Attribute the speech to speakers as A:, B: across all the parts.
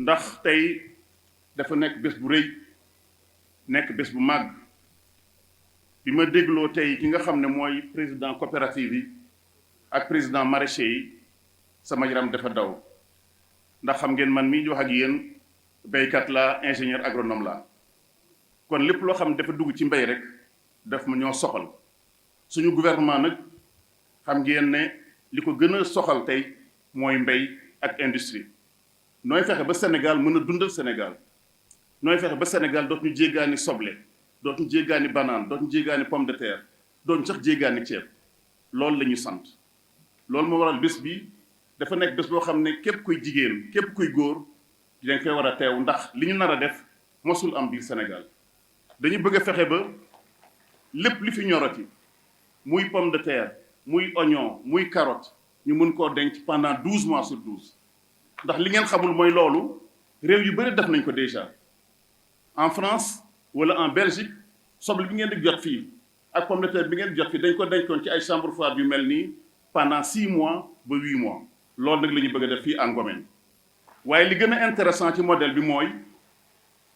A: ndax tey dafa nekk bés bu rëy nekk bés bu màgg bi ma dégloo tey ki nga xam ne mooy président coopérative yi ak président maraîcher yi sama yaram dafa daw ndax xam ngeen man mii di wax ak yéen béykat la ingénieur agronome la kon lépp loo xam ne dafa dugg ci mbéy rek daf ma ñoo soxal suñu gouvernement nag xam ngeen ne li ko gën a soxal tey mooy mbéy ak industrie nooy fexe ba Sénégal mën a dundal Sénégal nooy fexe ba Sénégal dootuñu jéggaani soble dootuñu jéggaani banane dootuñu jéggaani pomme de terre dootuñu sax jéggaani ceeb loolu la ñu sant loolu moo waral bés bi dafa nekk bés boo xam ne képp kuy jigéen képp kuy góor dañ koy war a teew ndax li ñu nar a def mosul am biir Sénégal dañu bëgg a fexe ba lépp li fi ñorati muy pomme de terre muy oignon muy carotte ñu mën koo denc pendant 12 mois sur 12 ndax li ngeen xamul mooy loolu réew yu bëri def nañ ko déjà en France wala en Belgique soble bi ngeen di jot fii ak pomme de terre bi ngeen di jot fii dañ ko dencoon ci ay chambre froide yu mel nii pendant 6 mois ba 8 mois loolu nag la ñu bëgg a def fii en Ngomène waaye li gën a intéressant ci modèle bi mooy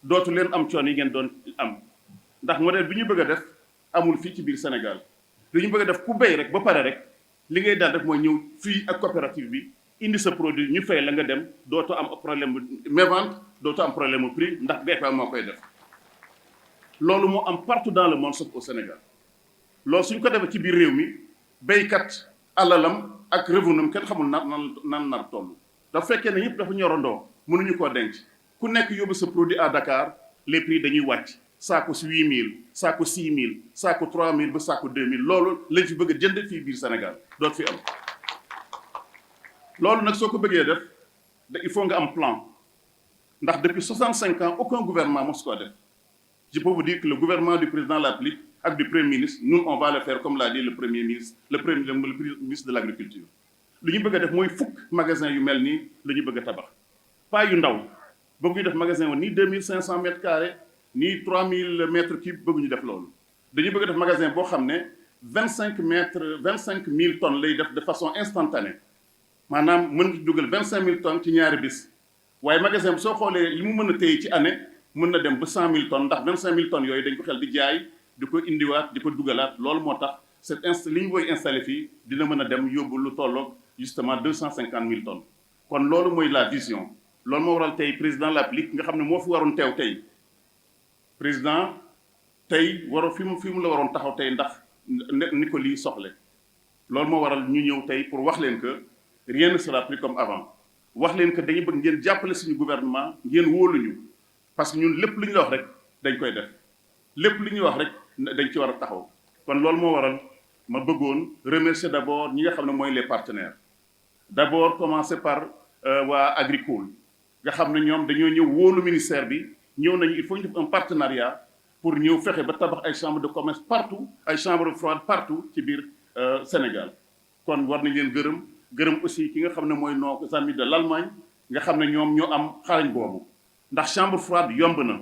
A: dootu leen am coono yi ngeen doon am ndax modèle bi ñu bëgg a def amul fii ci biir Sénégal li ñu bëgg a def ku béy rek ba pare rek li ngay daan def mooy ñëw fii ak coopérative bi indi sa produit ñu fay la nga dem dootoo am problème bu mévente dootoo am problème mu prix ndax BPA moo koy def loolu moo am partout dans le monde sauf au Sénégal loolu suñ ko defee ci biir réew mi béykat alalam ak revenum kenn xamul nan nar toll dafa fekkee ne yëpp dafa ñorandoo mënuñu koo denc ku nekk yóbbu sa produit à Dakar les prix dañuy wàcc saako si 8000 saako 6000 saako 3000 ba saako 2000 loolu lañ fi bëgg a jënd fii biir Sénégal doot fi am loolu nag soo ko bëggee def il faut nga am plan ndax depuis 65 ans aucun gouvernement mos koo def je peux vous dire que le gouvernement du président de la République ak du premier ministre nous on va le faire comme l'a dit le premier ministre le ministre de l'agriculture lu ñu bëgg a def mooy fukk magasin yu mel nii la ñu bëgg a tabax pas yu ndaw bëgguñu def magasin woon nii 2500 mètres carrés nii 3000 mètres cubes bëgguñu def loolu dañu bëgg a def magasin boo xam ne 25000 tonnes lay def de façon instantanée maanaam mën nga dugal 25000 tonnes ci ñaari bis waaye magasin bi soo xoolee li mu mën a téye ci année mën na dem ba 100000 tonnes ndax 25000 tonnes yooyu dañ ko xel di jaay di ko indiwaat di ko dugalaat loolu moo tax li ñu koy installé fii dina mën a dem yóbbu lu tolloog justement 250000 tonnes kon loolu mooy la vision loolu moo waral tey président de la République nga xam ne moo fi waroon teew tey président tey fi mu la waroon taxaw tey ndax ni ko lii soxle loolu moo waral ñu ñëw tey pour wax leen que rien ne sera plus comme avant wax leen que dañu bëgg ngeen jàppale suñu gouvernement ngeen wóoluñu parce que ñun lépp lu ñu la wax rek dañ koy def lépp lu ñuy wax rek dañ ci war a taxaw kon loolu moo waral ma bëggoon remercier d'abord ñi nga xam ne mooy les partenaires d'abord commencer par waa Agricole nga xam ne ñoom dañoo ñëw wóolu ministère bi ñëw nañu il faut ñu def un partenariat pour ñëw fexe ba tabax ay chambres de commerce partout ay chambres froides partout ci biir Sénégal kon war nañ leen gërëm aussi ki nga xam ne mooy nos amis de l'Allemagne nga xam ne ñoom ñoo am xarañ boobu ndax chambre froide yomb na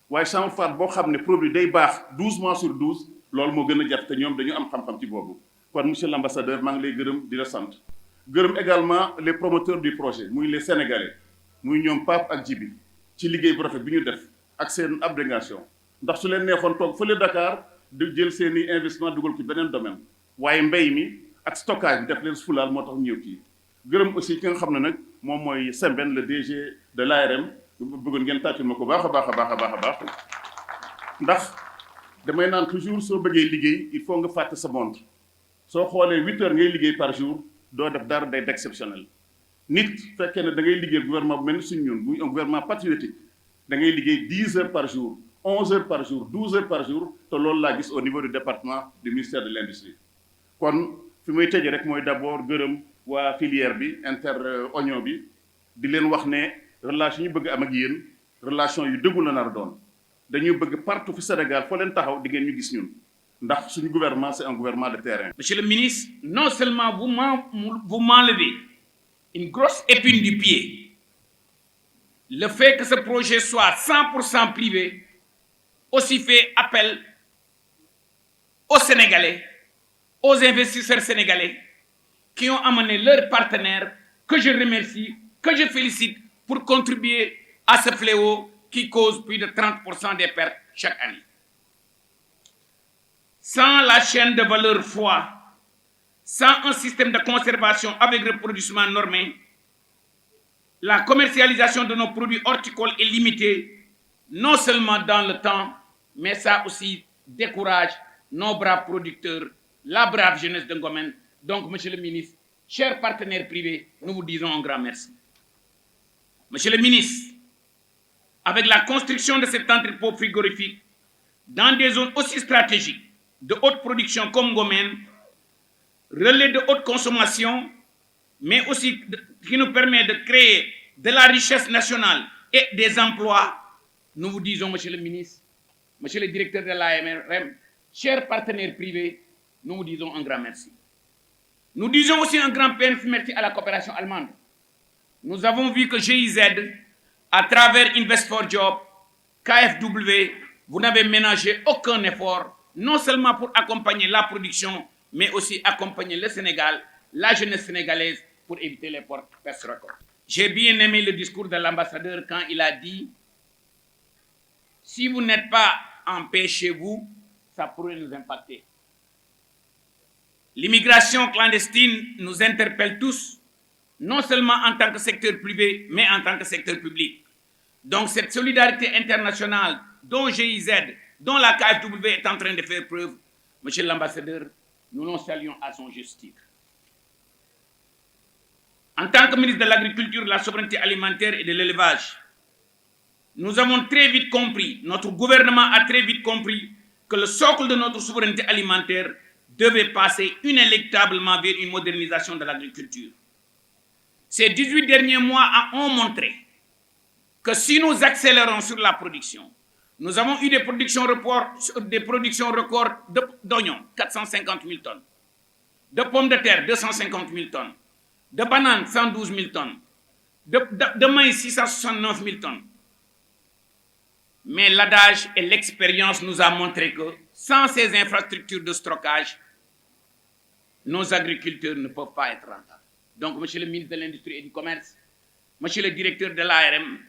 A: waaye chambre froide boo xam ne produit day baax 12 mois sur 12 loolu moo gën a jafe te ñoom dañu am xam-xam ci boobu kon monsieur l'ambassadeur maa ngi lay gërëm di la sant gërëm également les promoteurs du projet muy les sénégalais muy ñoom Pape ak Djibi ci liggéey bu rafet bi ñu def ak seen abnégation ndax su leen neexoon toog fële Dakar di jël seen i investissement dugal ko beneen domaine waaye mbéy mi ak stockage bi def leen fulaal moo tax ñëw kii gërëm aussi ki nga xam ne nag moom mooy Sembène le DG de l'ARM bëggoon ngeen tàccul ma ko baax a baax ndax damay naan toujours soo bëggee liggéey il faut nga fàtte sa montre soo xoolee 8 heures ngay liggéey par jour doo def dara day d'exceptionnel nit fekkee ne da ngay liggéey gouvernement bu mel ni suñu ñun muy un gouvernement patriotique da ngay liggéey 10 heures par jour 11 heures par jour 12 heures par jour te loolu laa gis au niveau du département du ministère de l'industrie kon fi may tëjee rek mooy d'abord gërëm waa filière bi oignon bi di leen wax ne relation yu bëgg am ak yéen relation yu dëggu la nar doon dañuy bëgg partout fi Sénégal foo leen taxaw di ngeen ñu gis ñun ndax suñu gouvernement c'est un gouvernement de terrain.
B: Monsieur le ministre, non seulement vous m'enlevez une grosse épine du pied, le fait que ce projet soit 100% privé aussi fait appel aux Sénégalais, aux investisseurs sénégalais qui ont amené leurs partenaires, que je remercie, que je félicite pour contribuer à ce fléau qui cause plus de 30% des pertes chaque année. Sans la chaîne de valeur foie, sans un système de conservation avec reproduction normé, la commercialisation de nos produits horticoles est limitée, non seulement dans le temps, mais ça aussi décourage nos braves producteurs, la brave jeunesse de Ngomen. Donc, monsieur le ministre, chers partenaires privés, nous vous disons un grand merci. Monsieur le ministre, avec la construction de cet entrepôt frigorifique dans des zones aussi stratégiques de haute production comme Ngomen, relais de haute consommation, mais aussi qui nous permet de créer de la richesse nationale et des emplois, nous vous disons, monsieur le ministre, monsieur le directeur de l'AMRM, chers partenaires privés, nous vous disons un grand merci. Nous disons aussi un grand merci à la coopération allemande. Nous avons vu que GIZ, à travers Invest for Job, KfW, vous n'avez ménagé aucun effort, non seulement pour accompagner la production, mais aussi accompagner le Sénégal, la jeunesse sénégalaise, pour éviter les pertes records. J'ai bien aimé le discours de l'ambassadeur quand il a dit « Si vous n'êtes pas en paix chez vous, ça pourrait nous impacter. » L'immigration clandestine nous interpelle tous, non seulement en tant que secteur privé, mais en tant que secteur public. Donc cette solidarité internationale dont GIZ, dont la KfW est en train de faire preuve, monsieur l'ambassadeur, nous nous saluons à son juste titre. En tant que ministre de l'Agriculture, de la Souveraineté alimentaire et de l'Élevage, nous avons très vite compris, notre gouvernement a très vite compris que le socle de notre souveraineté alimentaire devait passer inéluctablement vers une modernisation de l'agriculture. Ces 18 derniers mois ont montré que si nous accélérons sur la production, nous avons eu des productions records d'oignons, 450 000 tonnes, de pommes de terre, 250 000 tonnes, de bananes, 112 000 tonnes, de maïs, 669 000 tonnes. Mais l'adage et l'expérience nous ont montré que sans ces infrastructures de stockage, nos agriculteurs ne peuvent pas être rentables. Donc, monsieur le ministre de l'Industrie et du Commerce, monsieur le directeur de l'ARM,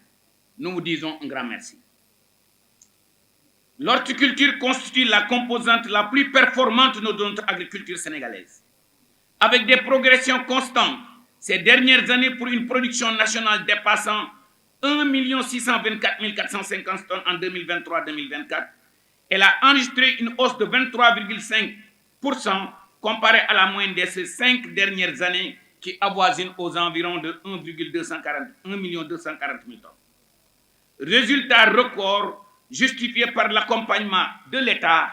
B: nous vous disons un grand merci. L'horticulture constitue la composante la plus performante de notre agriculture sénégalaise. Avec des progressions constantes ces dernières années pour une production nationale dépassant 1 624 450 tonnes en 2023-2024, elle a enregistré une hausse de 23,5% comparée à la moyenne de ces 5 dernières années qui avoisine aux environs de 1 240 000 tonnes. Résultat record justifié par l'accompagnement de l'État.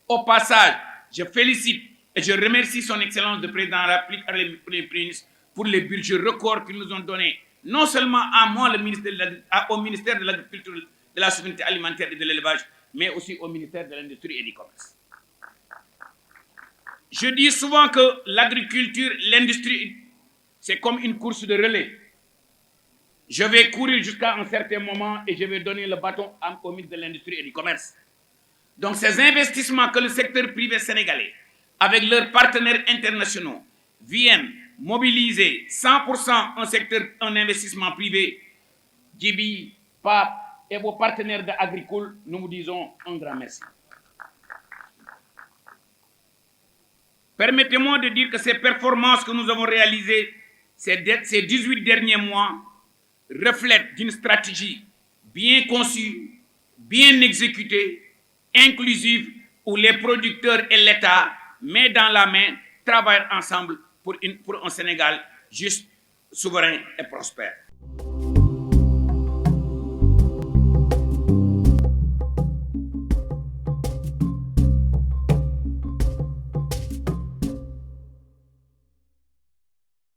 B: Au passage, je félicite et je remercie son Excellence le Président de la République pour les budgets records qu'ils nous ont donnés, non seulement à moi, au ministère de l'Agriculture, de la Souveraineté alimentaire et de l'Élevage, mais aussi au ministère de l'Industrie et du Commerce. Je dis souvent que l'agriculture, l'industrie, c'est comme une course de relais. Je vais courir jusqu'à un certain moment et je vais donner le bâton au ministre de l'Industrie et du Commerce. Donc ces investissements que le secteur privé sénégalais, avec leurs partenaires internationaux, viennent mobiliser 100% un investissement privé, Djibi, Pape et vos partenaires d'Agricole, nous vous disons un grand merci. Permettez-moi de dire que ces performances que nous avons réalisées ces 18 derniers mois reflètent d'une stratégie bien conçue, bien exécutée, inclusive, où les producteurs et l'État, main dans la main, travaillent ensemble pour un Sénégal juste, souverain et prospère.